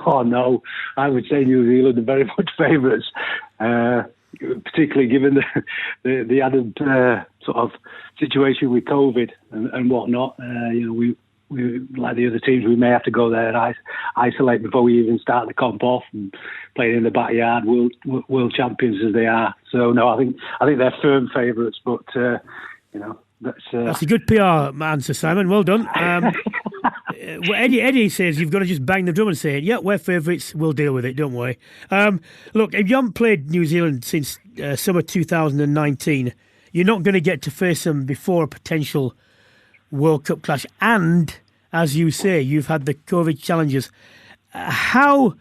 Oh, no. I would say New Zealand are very much favourites, particularly given the added sort of situation with COVID and whatnot. We like the other teams, we may have to go there and isolate before we even start the comp off and playing in the backyard, world champions as they are. So, no, I think they're firm favourites, but, That's a good PR answer, Simon. Well done. Eddie says you've got to just bang the drum and say, yeah, we're favourites, we'll deal with it, don't worry. Look, if you haven't played New Zealand since summer 2019, you're not going to get to face them before a potential World Cup clash. And, as you say, you've had the COVID challenges. How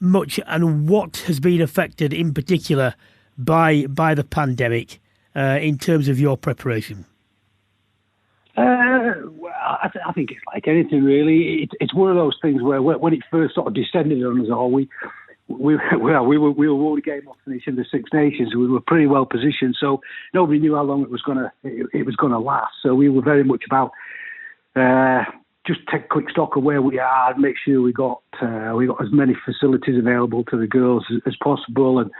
much and what has been affected in particular by the pandemic in terms of your preparation? I think it's like anything, really. It's one of those things where when it first sort of descended on us all, we were one game off finishing the Six Nations. We were pretty well positioned, so nobody knew how long it was gonna last. So we were very much about just take quick stock of where we are, and make sure we got as many facilities available to the girls as possible, and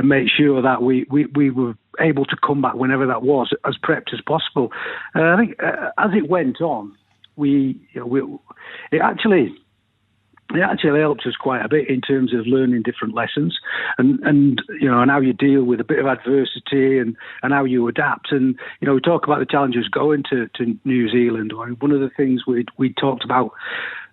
make sure that we were able to come back whenever that was, as prepped as possible. I think as it went on, it actually helps us quite a bit in terms of learning different lessons and how you deal with a bit of adversity and how you adapt. And we talk about the challenges going to New Zealand. One of the things we talked about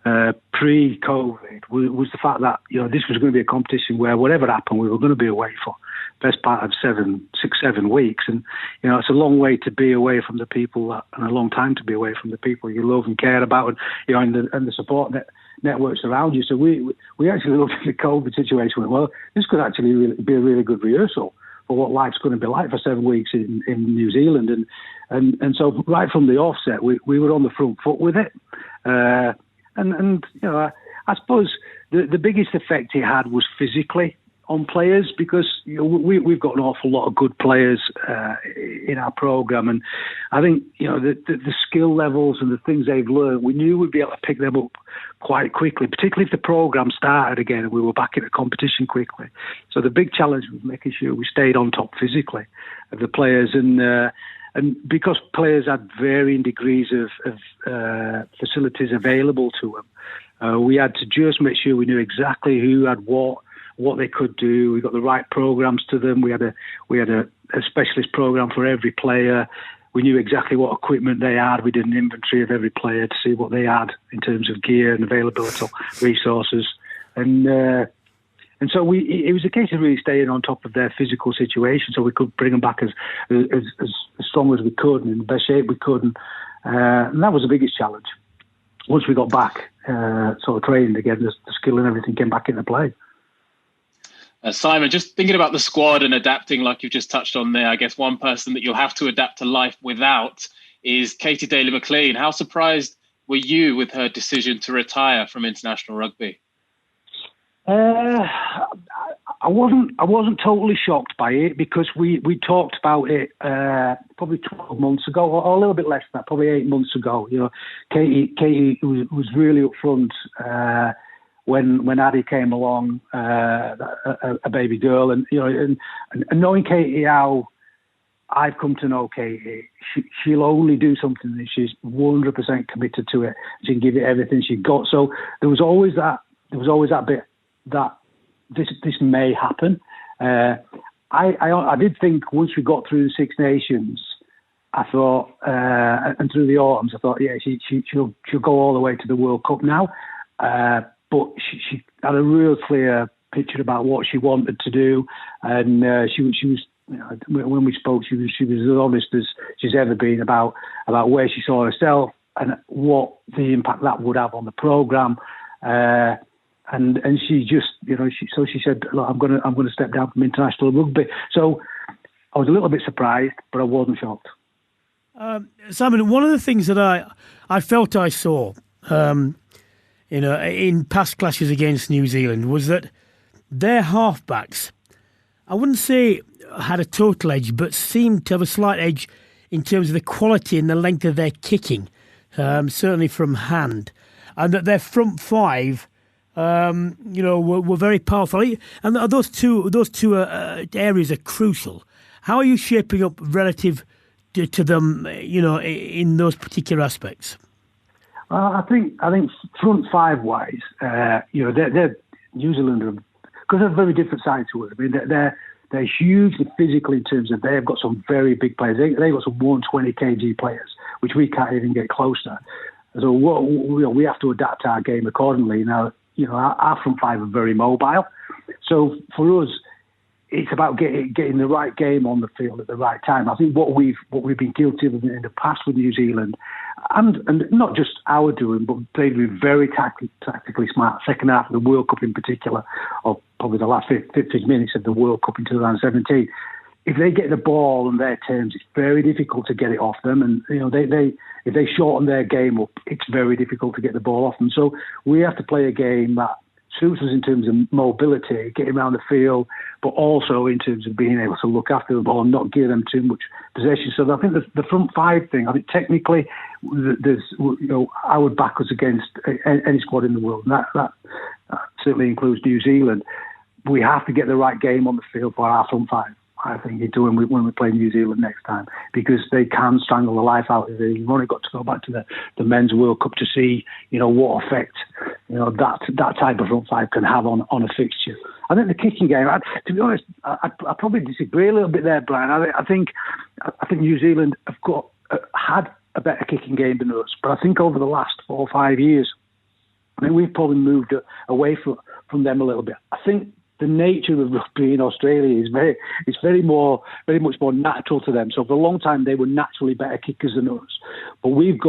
pre-COVID was the fact that this was going to be a competition where whatever happened, we were going to be away for best part of 7 weeks, and it's a long way to be away from the people and a long time to be away from the people you love and care about, and the support networks around you. So we actually looked at the COVID situation and went, well, this could actually be a really good rehearsal for what life's going to be like for 7 weeks in New Zealand, and so right from the offset we were on the front foot with it, and I suppose the biggest effect it had was physically on players, because we've got an awful lot of good players in our programme, and I think the skill levels and the things they've learned, we knew we'd be able to pick them up quite quickly, particularly if the programme started again and we were back in a competition quickly. So the big challenge was making sure we stayed on top physically of the players, and because players had varying degrees of facilities available to them, we had to just make sure we knew exactly who had what they could do. We got the right programs to them. We had a specialist program for every player. We knew exactly what equipment they had. We did an inventory of every player to see what they had in terms of gear and availability of resources. And so it was a case of really staying on top of their physical situation, so we could bring them back as strong as we could and in the best shape we could. And that was the biggest challenge. Once we got back, sort of trained again, the skill and everything came back into play. Simon, just thinking about the squad and adapting, like you've just touched on there, I guess one person that you'll have to adapt to life without is Katie Daly-McLean. How surprised were you with her decision to retire from international rugby? I wasn't totally shocked by it, because we talked about it probably 12 months ago, or a little bit less than that, probably 8 months ago. Katie was really upfront when Addie came along, a baby girl, and knowing Katie how I've come to know Katie, she'll only do something that she's 100% committed to it. She can give it everything she got. So there was always that bit that this may happen. I did think once we got through the Six Nations, I thought, and through the autumns, I thought, yeah, she'll go all the way to the World Cup now. But she had a real clear picture about what she wanted to do, and she was, when we spoke, she was as honest as she's ever been about where she saw herself and what the impact that would have on the programme. And she just, she said, look, I'm going to step down from international rugby. So I was a little bit surprised, but I wasn't shocked. Simon, one of the things that I felt I saw, in past clashes against New Zealand, was that their halfbacks, I wouldn't say had a total edge, but seemed to have a slight edge in terms of the quality and the length of their kicking, certainly from hand, and that their front five, were very powerful. And those two areas are crucial. How are you shaping up relative to them, in those particular aspects? Well, I think front five wise, they're New Zealand, because they're very different sides to us. I mean, they're hugely physical in terms of they've got some very big players. They've got some 120 kg players, which we can't even get close to. So we have to adapt our game accordingly. Now, our front five are very mobile. So for us, it's about getting the right game on the field at the right time. I think what we've been guilty of in the past with New Zealand, and not just our doing, but they've been very tactically smart. Second half of the World Cup in particular, or probably the last 15 minutes of the World Cup in 2017. If they get the ball on their terms, it's very difficult to get it off them. And if they shorten their game up, it's very difficult to get the ball off them. So we have to play a game that suits us in terms of mobility, getting around the field, but also in terms of being able to look after the ball and not give them too much possession. So I think the front five thing, I think technically, there's I would back us against any squad in the world, and that certainly includes New Zealand. We have to get the right game on the field for our front five. I think, into when we play New Zealand next time, because they can strangle the life out of it. You've only got to go back to the Men's World Cup to see, what effect, that type of front five can have on a fixture. I think the kicking game, to be honest, I probably disagree a little bit there, Brian. I think New Zealand have had a better kicking game than us, but I think over the last 4 or 5 years, we've probably moved away from them a little bit. I think the nature of rugby in Australia is very much more natural to them. So for a long time, they were naturally better kickers than us. But we've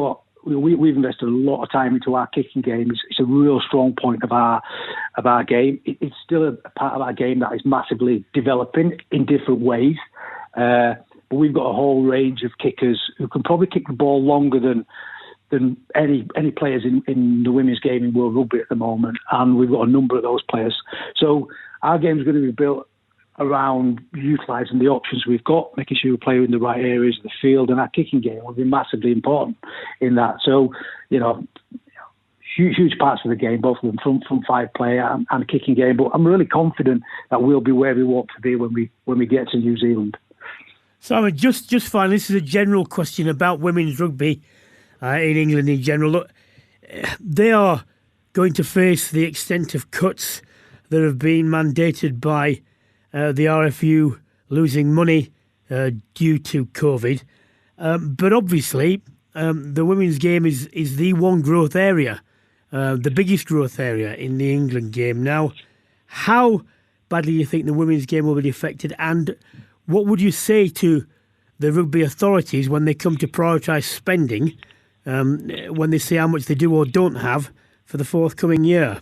invested a lot of time into our kicking game. It's a real strong point of our game. It's still a part of our game that is massively developing in different ways. But we've got a whole range of kickers who can probably kick the ball longer than any players in the women's game in World Rugby at the moment, and we've got a number of those players. So our game is going to be built around utilising the options we've got, making sure we play in the right areas of the field, and our kicking game will be massively important in that. So, huge parts of the game, both of them from five player and kicking game. But I'm really confident that we'll be where we want to be when we get to New Zealand. Simon, just finally, this is a general question about women's rugby. In England in general, look, they are going to face the extent of cuts that have been mandated by the RFU losing money due to COVID. But obviously, the women's game is the one growth area, the biggest growth area in the England game. Now, how badly do you think the women's game will be affected? And what would you say to the rugby authorities when they come to prioritise spending, when they see how much they do or don't have for the forthcoming year?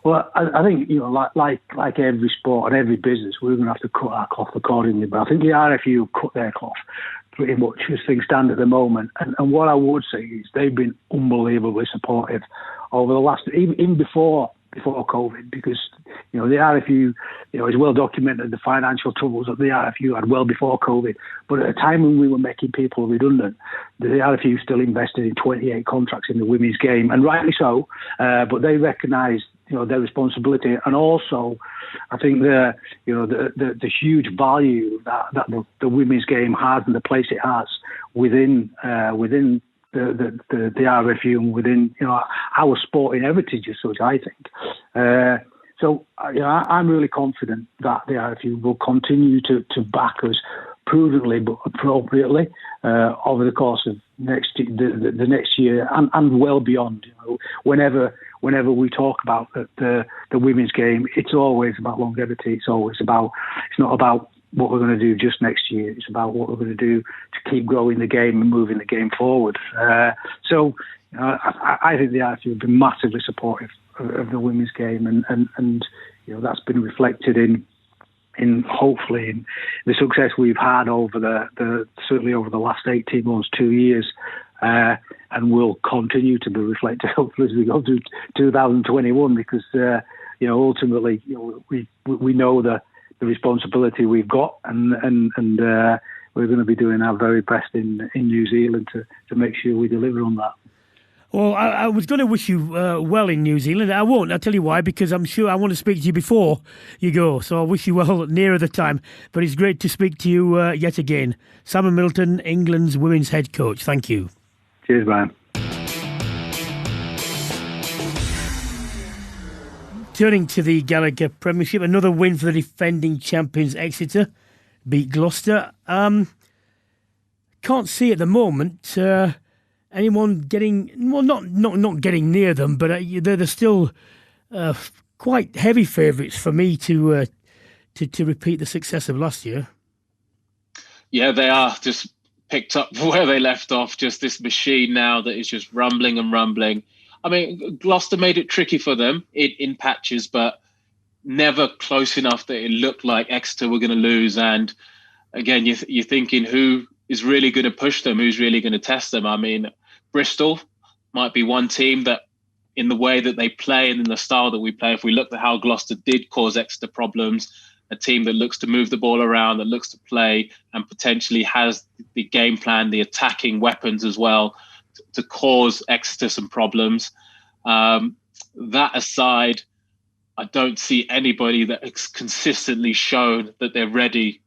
Well, I think, like every sport and every business, we're going to have to cut our cloth accordingly. But I think the RFU cut their cloth pretty much as things stand at the moment. And what I would say is they've been unbelievably supportive over the last, even before COVID, because, the RFU, is well documented, the financial troubles that the RFU had well before COVID. But at a time when we were making people redundant, the RFU still invested in 28 contracts in the women's game, and rightly so. But they recognised, their responsibility, and also, I think the huge value that the women's game has and the place it has within the RFU and within our sporting heritage as such, I think. So I'm really confident that the RFU will continue to back us prudently but appropriately over the course of the next year and well beyond. Whenever we talk about the women's game, it's always about longevity. It's not about what we're going to do just next year. It's about what we're going to do to keep growing the game and moving the game forward. So I think the RFU have been massively supportive of the women's game, and that's been reflected in hopefully in the success we've had over certainly over the last 18 months, 2 years, and will continue to be reflected hopefully as we go through 2021, because ultimately we know the responsibility we've got, and we're going to be doing our very best in New Zealand to make sure we deliver on that. Well, I was going to wish you well in New Zealand. I won't. I'll tell you why, because I'm sure I want to speak to you before you go. So I wish you well nearer the time. But it's great to speak to you yet again. Simon Middleton, England's women's head coach. Thank you. Cheers, Brian. Turning to the Gallagher Premiership, another win for the defending champions Exeter. Beat Gloucester. Can't see at the moment anyone getting, well, not getting near them, but they're still quite heavy favourites for me to repeat the success of last year. Yeah, they are just picked up where they left off. Just this machine now that is just rumbling and rumbling. I mean, Gloucester made it tricky for them in patches, but never close enough that it looked like Exeter were going to lose. And again, you're thinking who is really going to push them, who's really going to test them. I mean, Bristol might be one team that, in the way that they play and in the style that we play, if we look at how Gloucester did cause Exeter problems, a team that looks to move the ball around, that looks to play and potentially has the game plan, the attacking weapons as well, to cause Exeter some problems. That aside, I don't see anybody that has consistently shown that they're ready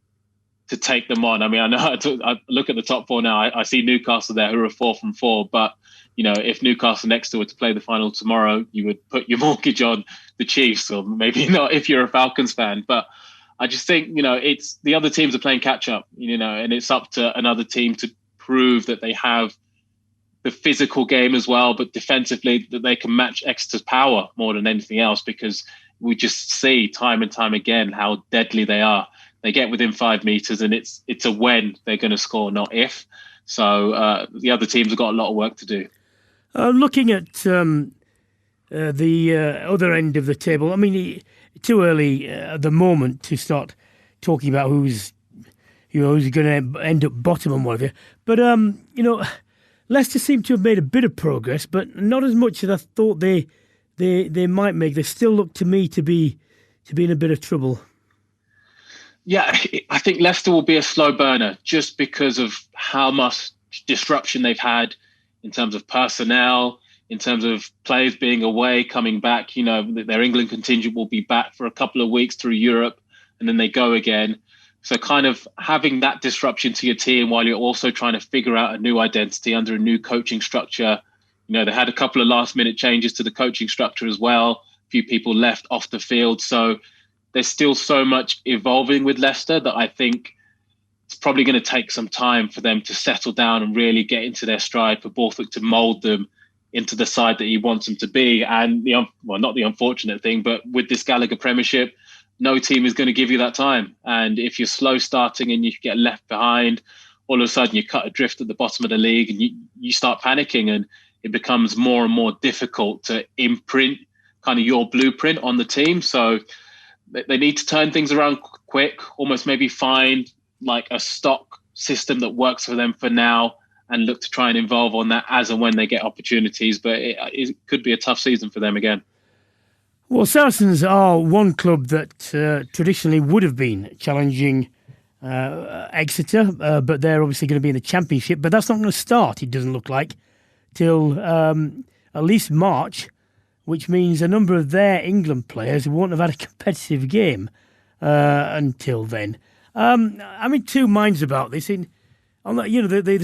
to take them on. I mean, I know I look at the top four now. I see Newcastle there, who are 4 from 4. But if Newcastle next to were to play the final tomorrow, you would put your mortgage on the Chiefs, or maybe not if you're a Falcons fan. But I just think it's the other teams are playing catch up. And it's up to another team to prove that they have the physical game as well, but defensively that they can match Exeter's power more than anything else, because we just see time and time again how deadly they are. They get within 5 meters and it's a when they're going to score, not if. So the other teams have got a lot of work to do. Looking at the other end of the table, I mean, too early at the moment to start talking about who's going to end up bottom and whatever. But, Leicester seem to have made a bit of progress, but not as much as I thought they might make. They still look to me to be in a bit of trouble. Yeah, I think Leicester will be a slow burner just because of how much disruption they've had in terms of personnel, in terms of players being away, coming back. Their England contingent will be back for a couple of weeks through Europe, and then they go again. So kind of having that disruption to your team while you're also trying to figure out a new identity under a new coaching structure. They had a couple of last minute changes to the coaching structure as well. A few people left off the field. So there's still so much evolving with Leicester that I think it's probably going to take some time for them to settle down and really get into their stride, for Borthwick to mould them into the side that he wants them to be. And not the unfortunate thing, but with this Gallagher Premiership, no team is going to give you that time. And if you're slow starting and you get left behind, all of a sudden you cut adrift at the bottom of the league and you start panicking, and it becomes more and more difficult to imprint kind of your blueprint on the team. So they need to turn things around quick, almost maybe find like a stock system that works for them for now and look to try and evolve on that as and when they get opportunities. But it could be a tough season for them again. Well, Saracens are one club that traditionally would have been challenging Exeter, but they're obviously going to be in the Championship. But that's not going to start, it doesn't look like, till at least March, which means a number of their England players won't have had a competitive game until then. I'm in two minds about this. The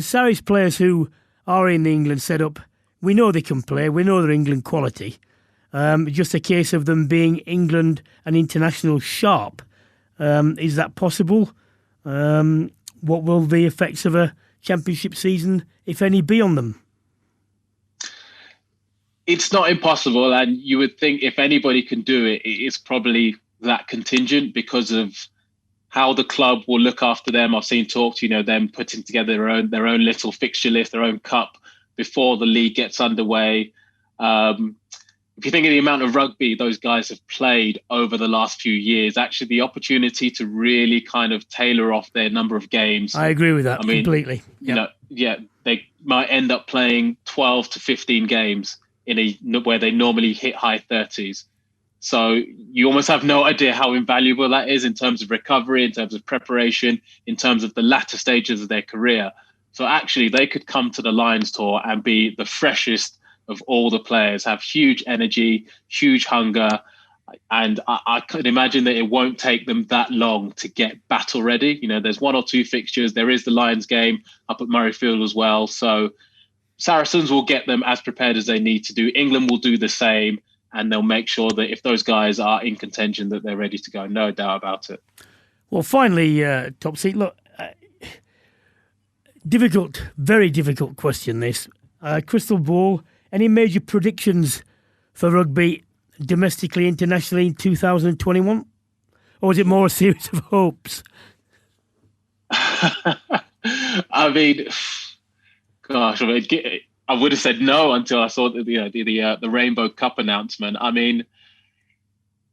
Sarries players who are in the England setup, we know they can play, we know they're England quality. Just a case of them being England and international sharp. Is that possible? What will the effects of a Championship season, if any, be on them? It's not impossible, and you would think if anybody can do it, it's probably that contingent because of how the club will look after them. I've seen talks, them putting together their own little fixture list, their own cup before the league gets underway. If you think of the amount of rugby those guys have played over the last few years, actually the opportunity to really kind of tailor off their number of games. I agree with that completely. Yep. They might end up playing 12 to 15 games where they normally hit high 30s. So you almost have no idea how invaluable that is in terms of recovery, in terms of preparation, in terms of the latter stages of their career. So actually they could come to the Lions tour and be the freshest of all the players, have huge energy, huge hunger. And I could imagine that it won't take them that long to get battle ready. There's 1 or 2 fixtures. There is the Lions game up at Murrayfield as well. So Saracens will get them as prepared as they need to do. England will do the same, and they'll make sure that if those guys are in contention, that they're ready to go. No doubt about it. Well, finally, Topsy, look, very difficult question this. Crystal ball, any major predictions for rugby domestically, internationally in 2021? Or is it more a series of hopes? I mean, gosh, I would have said no until I saw the Rainbow Cup announcement. I mean,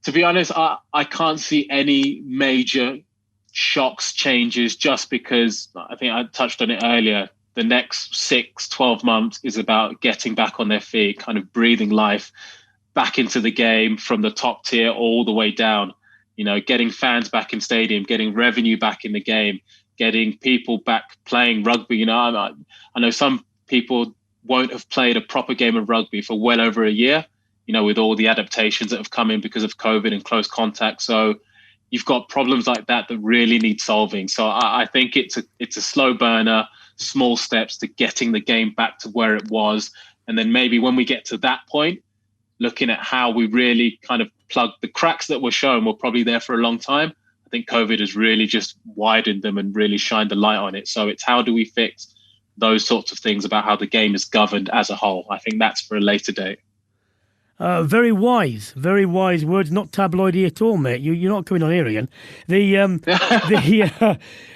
to be honest, I can't see any major shocks, changes, just because I think I touched on it earlier. The next 6-12 months is about getting back on their feet, kind of breathing life back into the game from the top tier all the way down, getting fans back in stadium, getting revenue back in the game, getting people back playing rugby. I know some people won't have played a proper game of rugby for well over a year with all the adaptations that have come in because of COVID and close contact. So you've got problems like that really need solving. So I think it's a slow burner, small steps to getting the game back to where it was. And then maybe when we get to that point, looking at how we really kind of plug the cracks that were shown were probably there for a long time. I think COVID has really just widened them and really shined the light on it. So it's how do we fix those sorts of things about how the game is governed as a whole. I think that's for a later date. Very wise words, not tabloidy at all, mate. You're not coming on here again.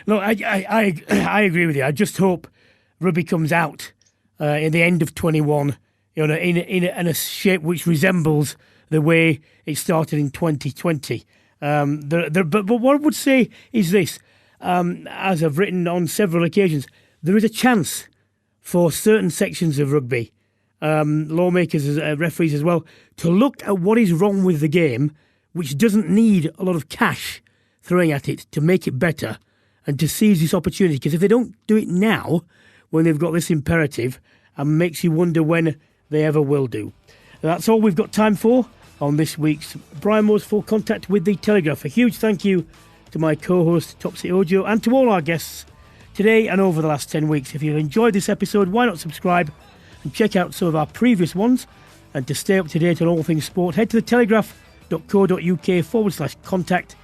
Look, I agree with you. I just hope rugby comes out in the end of 21, in a shape which resembles the way it started in 2020. But what I would say is this, as I've written on several occasions, there is a chance for certain sections of rugby, lawmakers, referees as well, to look at what is wrong with the game, which doesn't need a lot of cash throwing at it to make it better, and to seize this opportunity. Because if they don't do it now, when they've got this imperative, and makes you wonder when they ever will do. That's all we've got time for on this week's Brian Moore's Full Contact with the Telegraph. A huge thank you to my co-host Topsy Ojo and to all our guests today and over the last 10 weeks. If you've enjoyed this episode, why not subscribe and check out some of our previous ones? And to stay up to date on all things sport, head to the telegraph.co.uk/contact,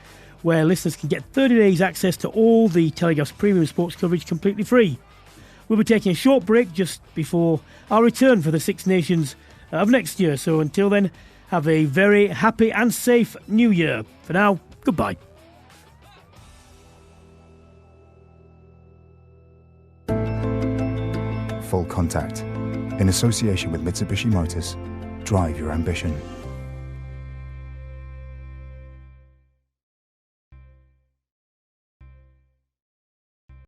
where listeners can get 30 days access to all the Telegraph's premium sports coverage completely free. We'll be taking a short break just before our return for the Six Nations of next year. So until then, have a very happy and safe New Year. For now, goodbye. Full Contact, in association with Mitsubishi Motors. Drive your ambition.